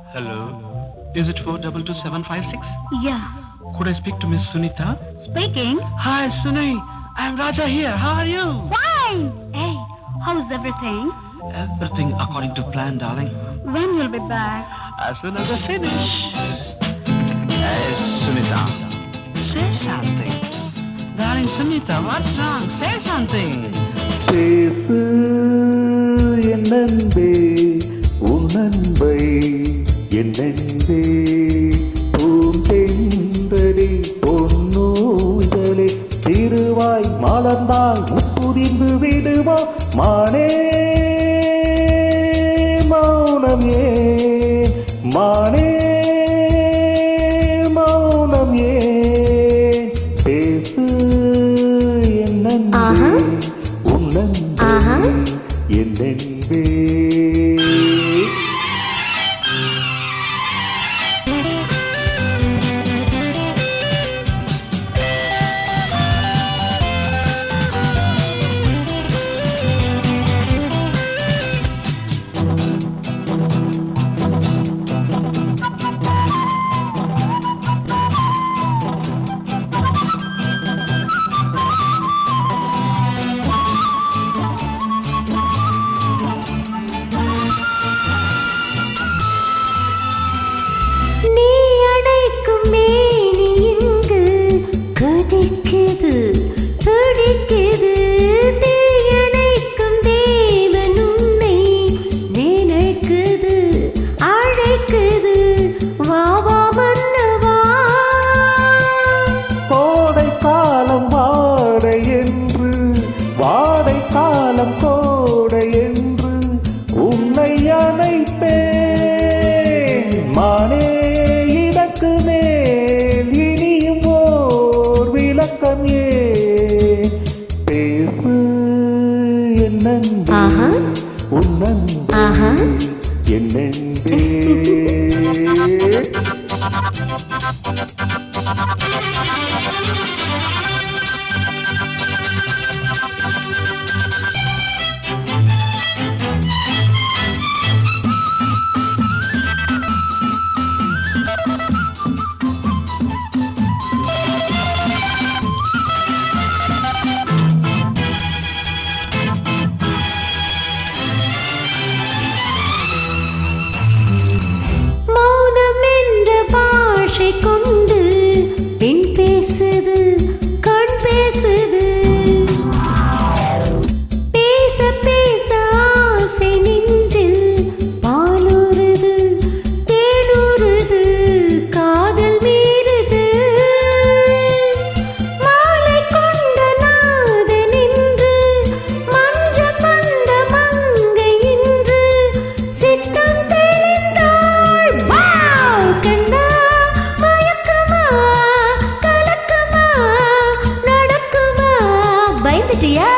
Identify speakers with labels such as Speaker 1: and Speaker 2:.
Speaker 1: Hello. Is it 422756?
Speaker 2: Yeah.
Speaker 1: Could I speak to Miss Sunita?
Speaker 2: Speaking.
Speaker 1: Hi, Sunny. I'm Raja here. How are you?
Speaker 2: Fine. Hey, how's everything?
Speaker 1: Everything according to plan, darling.
Speaker 2: When will be back?
Speaker 1: As soon as I finish. Hey, Sunita. Say something. Darling Sunita, what's wrong? Say something.
Speaker 3: பேசு என் அன்பே உன் அன்பை என் அன்பே பூந்தென்றலே பொன்னூதலே திருவாய் மலர்ந்தால் புதிந்து விடுவா மானே மௌனம் ஏன் மானே மௌனம் ஏன் பேசு என் அன்பே உன் அன்பே என் அன்பே
Speaker 4: நீ அணைக்கும் மேனி இங்கு கொதிக்குது துடிக்குது நீ அணைக்கும் தேவன் உன்னை நினைக்குது அழைக்குது வா வா மன்னவா
Speaker 3: கோடை காலம் வாடை என்று வாடை காலம் கோடை என்று உன்னை அணைப்பேன் மானே இதற்கு மேல் இனியும் ஓர் விளக்கம் ஏன் பேசு என் அன்பே உன் அன்பே என் அன்பே
Speaker 4: மௌனம் என்ற பாஷை கொண்டு பெண் பேசுது கண் பேசுது பேச பேச ஆசை நெஞ்சில் பாலுறுது தேனுறுது காதல் மீறுது மாலை கொண்ட நாதன் இன்று மஞ்சள் வந்த மங்கை இன்று சித்தம் தெளிந்தாள் வாவ் கண்ணா மயக்கமா கலக்கமா நடக்குமா பயந்துட்டியா